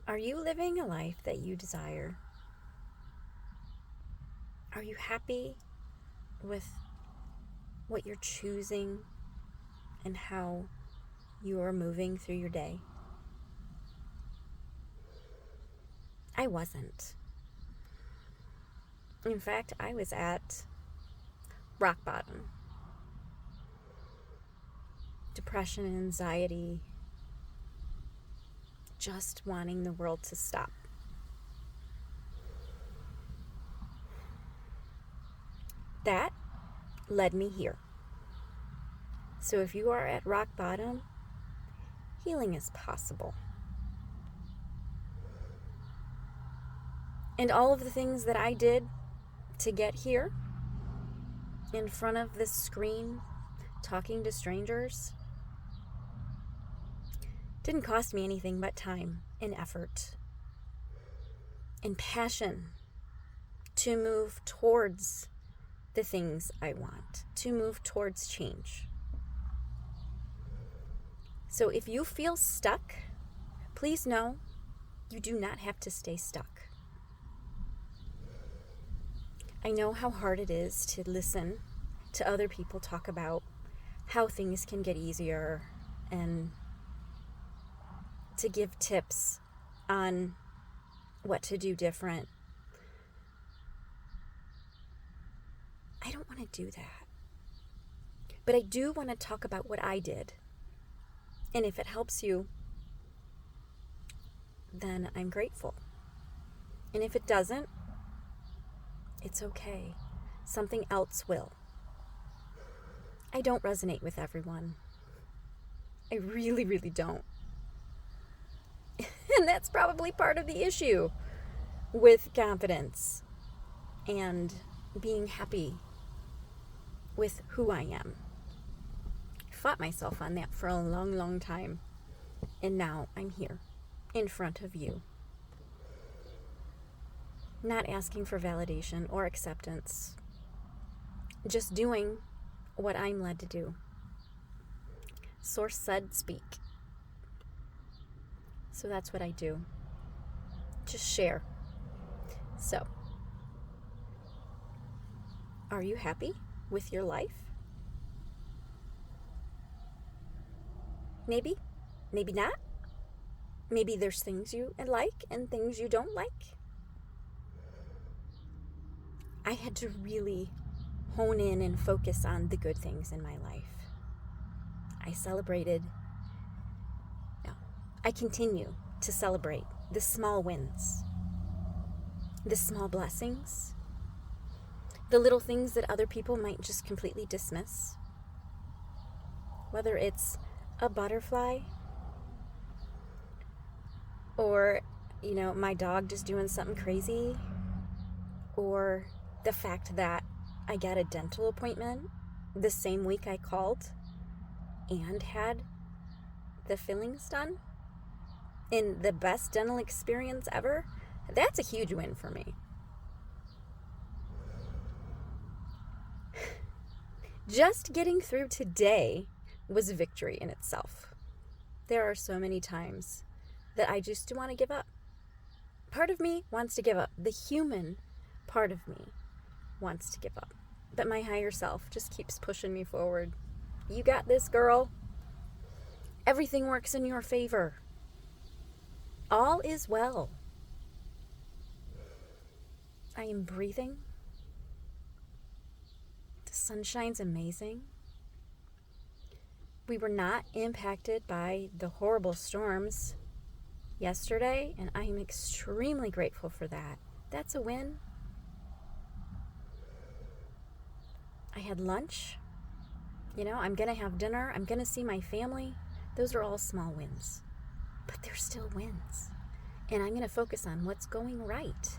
Are you living a life that you desire? Are you happy with what you're choosing and how you are moving through your day? I wasn't. In fact, I was at rock bottom. Depression and anxiety, just wanting the world to stop. That led me here. So if you are at rock bottom, healing is possible. And all of the things that I did to get here, in front of this screen, talking to strangers, didn't cost me anything but time and effort and passion to move towards the things I want, to move towards change. So if you feel stuck, please know you do not have to stay stuck. I know how hard it is to listen to other people talk about how things can get easier and to give tips on what to do different. I don't want to do that. But I do want to talk about what I did. And if it helps you, then I'm grateful. And if it doesn't, it's okay. Something else will. I don't resonate with everyone. I really, really don't. And that's probably part of the issue with confidence and being happy with who I am. I fought myself on that for a long, long time. And now I'm here in front of you. Not asking for validation or acceptance. Just doing what I'm led to do. Source said speak. So that's what I do. Just share. So, are you happy with your life? Maybe, maybe not. Maybe there's things you like and things you don't like. I had to really hone in and focus on the good things in my life. I continue to celebrate the small wins, the small blessings, the little things that other people might just completely dismiss. Whether it's a butterfly or, my dog just doing something crazy, or the fact that I got a dental appointment the same week I called and had the fillings done in the best dental experience ever. That's a huge win for me. Just getting through today was a victory in itself. There are so many times that I just want to give up. Part of me wants to give up. The human part of me wants to give up. But my higher self just keeps pushing me forward. You got this, girl. Everything works in your favor. All is well. I am breathing. The sunshine's amazing. We were not impacted by the horrible storms yesterday, and I am extremely grateful for that. That's a win. I had lunch. I'm going to have dinner. I'm going to see my family. Those are all small wins. But they're still wins. And I'm going to focus on what's going right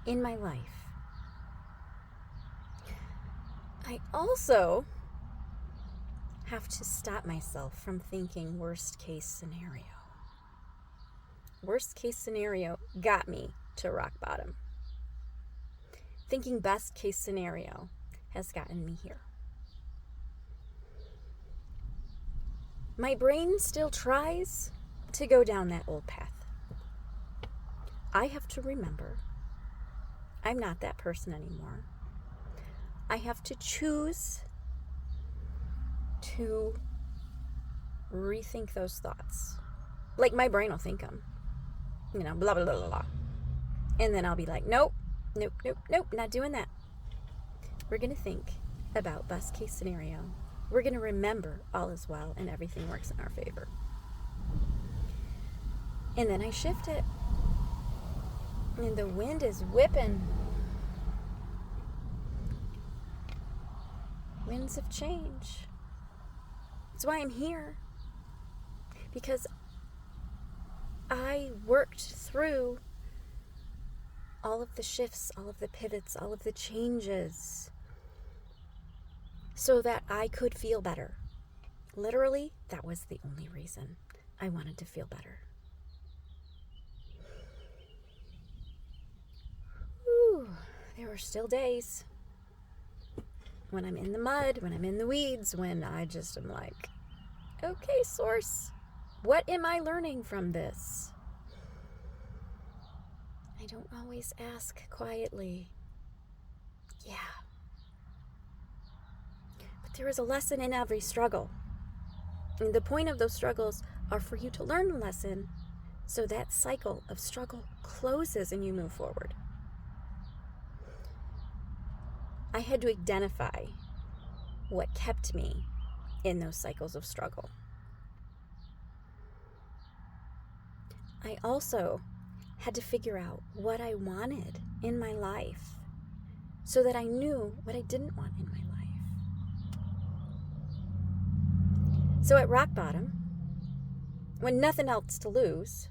in my life. I also have to stop myself from thinking worst case scenario. Worst case scenario got me to rock bottom. Thinking best case scenario has gotten me here. My brain still tries to go down that old path. I have to remember I'm not that person anymore. I have to choose to rethink those thoughts. Like my brain will think them, blah, blah, blah, blah, blah. And then I'll be like, nope, not doing that. We're going to think about best case scenario. We're going to remember all is well and everything works in our favor. And then I shift it. And the wind is whipping. Winds of change. That's why I'm here. Because I worked through all of the shifts, all of the pivots, all of the changes so that I could feel better. Literally, that was the only reason I wanted to feel better. Whew, there were still days when I'm in the mud, when I'm in the weeds, when I just am like, okay, source, what am I learning from this? I don't always ask quietly. Yeah. But there is a lesson in every struggle. And the point of those struggles are for you to learn a lesson so that cycle of struggle closes and you move forward. I had to identify what kept me in those cycles of struggle. I also had to figure out what I wanted in my life so that I knew what I didn't want in my life. So at rock bottom, when nothing else to lose,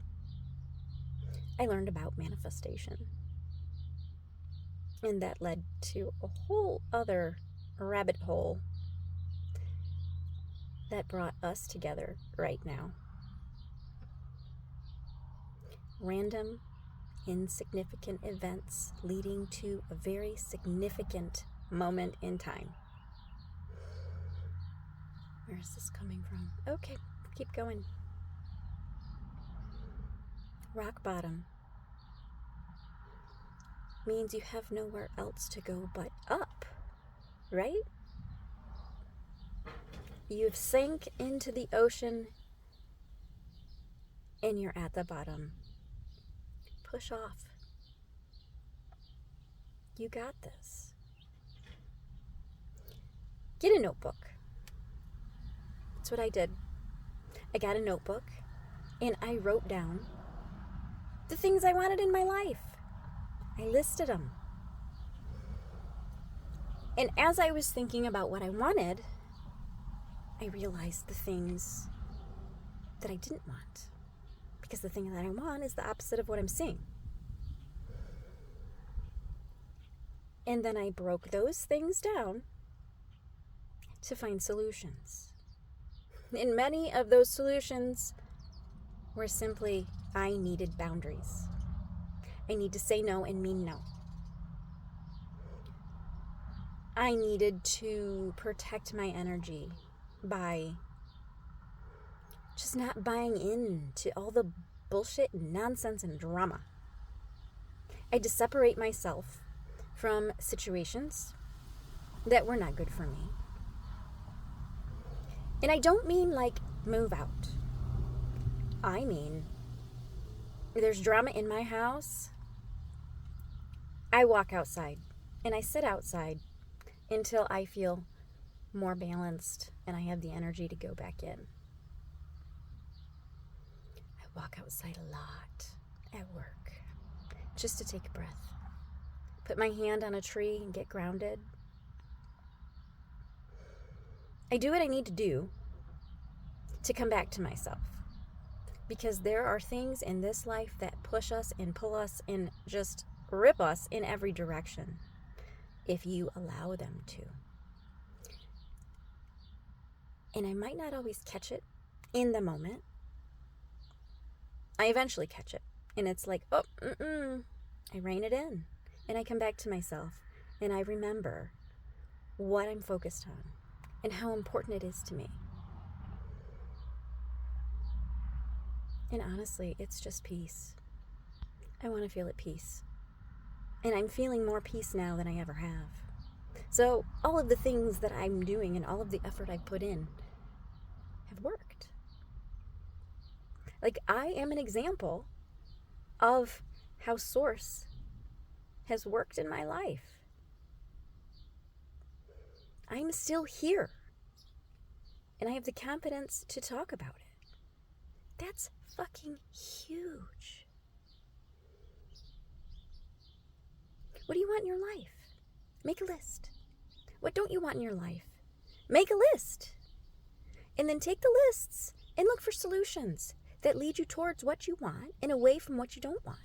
I learned about manifestation. And that led to a whole other rabbit hole that brought us together right now. Random, insignificant events leading to a very significant moment in time. Where is this coming from? Okay, keep going. Rock bottom means you have nowhere else to go but up, right? You've sank into the ocean and you're at the bottom. Push off. You got this. Get a notebook. That's what I did. I got a notebook and I wrote down the things I wanted in my life. I listed them. And as I was thinking about what I wanted, I realized the things that I didn't want. Because the thing that I want is the opposite of what I'm seeing. And then I broke those things down to find solutions. And many of those solutions were simply, I needed boundaries. I need to say no and mean no. I needed to protect my energy by just not buying into all the bullshit and nonsense and drama. I had to separate myself from situations that were not good for me. And I don't mean like move out. I mean, there's drama in my house. I walk outside and I sit outside until I feel more balanced and I have the energy to go back in. I walk outside a lot at work just to take a breath. Put my hand on a tree and get grounded. I do what I need to do to come back to myself. Because there are things in this life that push us and pull us and just rip us in every direction if you allow them to. And I might not always catch it in the moment. I eventually catch it. And it's like, I rein it in. And I come back to myself. And I remember what I'm focused on and how important it is to me. And honestly, it's just peace. I want to feel at peace. And I'm feeling more peace now than I ever have. So all of the things that I'm doing and all of the effort I've put in have worked. Like, I am an example of how Source has worked in my life. I'm still here. And I have the confidence to talk about it. That's fucking huge. What do you want in your life? Make a list. What don't you want in your life? Make a list. And then take the lists and look for solutions that lead you towards what you want and away from what you don't want.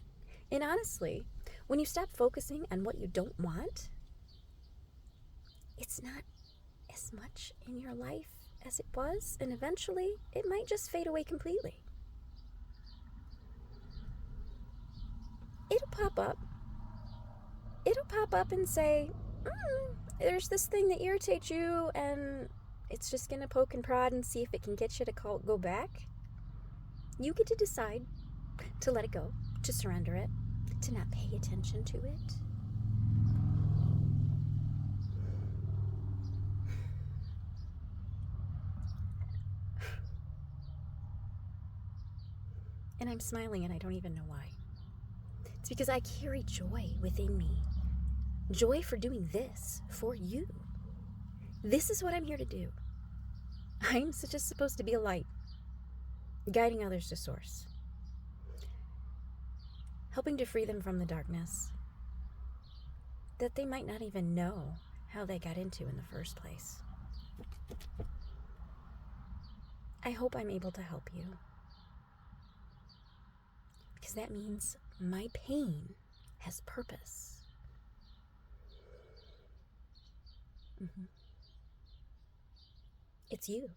And honestly, when you stop focusing on what you don't want, it's not as much in your life as it was, and eventually it might just fade away completely. It'll pop up. It'll pop up and say, there's this thing that irritates you, and it's just going to poke and prod and see if it can get you to go back. You get to decide to let it go, to surrender it, to not pay attention to it. And I'm smiling and I don't even know why. It's because I carry joy within me. Joy for doing this for you. This is what I'm here to do. I'm just supposed to be a light, guiding others to Source, helping to free them from the darkness that they might not even know how they got into in the first place. I hope I'm able to help you, because that means my pain has purpose. It's you.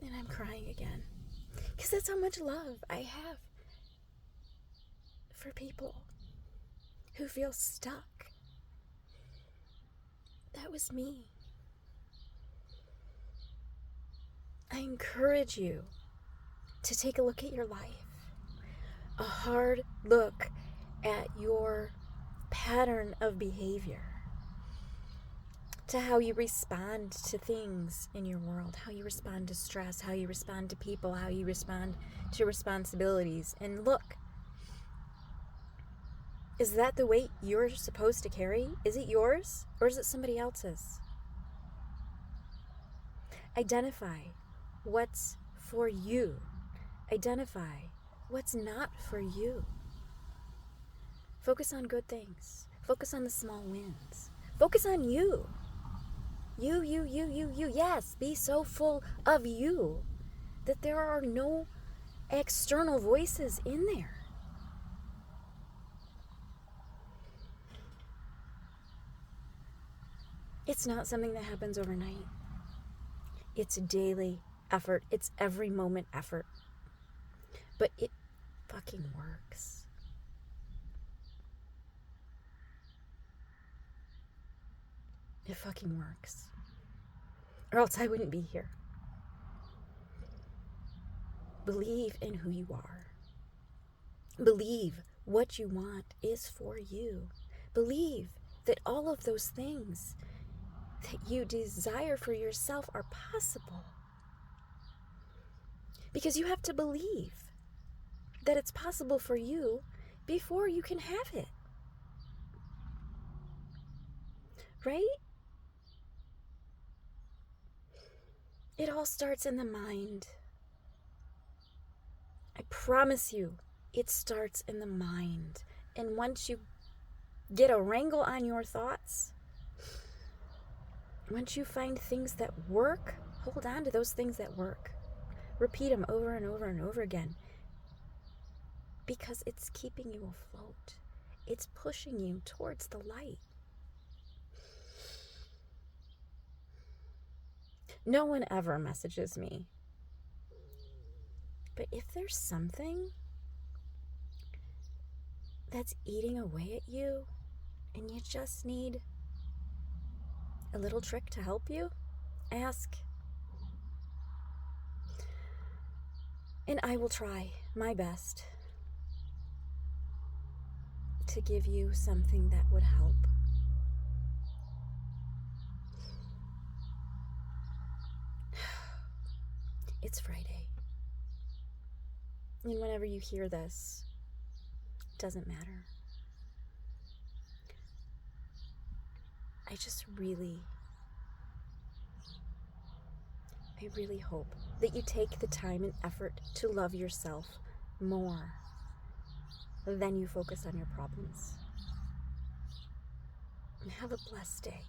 And I'm crying again, because that's how much love I have for people who feel stuck. That was me. I encourage you to take a look at your life, a hard look at your pattern of behavior, to how you respond to things in your world, how you respond to stress, how you respond to people, how you respond to responsibilities. And look, is that the weight you're supposed to carry? Is it yours or is it somebody else's? Identify what's for you. Identify what's not for you. Focus on good things. Focus on the small wins. Focus on you. You. Yes, be so full of you that there are no external voices in there. It's not something that happens overnight. It's daily effort. It's every moment effort. But it fucking works. It fucking works. Or else I wouldn't be here. Believe in who you are. Believe what you want is for you. Believe that all of those things that you desire for yourself are possible. Because you have to believe that it's possible for you before you can have it. Right? It all starts in the mind. I promise you, it starts in the mind. And once you get a wrangle on your thoughts, once you find things that work, hold on to those things that work. Repeat them over and over and over again. Because it's keeping you afloat. It's pushing you towards the light. No one ever messages me. But if there's something that's eating away at you and you just need a little trick to help you, ask. And I will try my best to give you something that would help. It's Friday. And whenever you hear this, it doesn't matter. I really hope that you take the time and effort to love yourself more than you focus on your problems. Have a blessed day.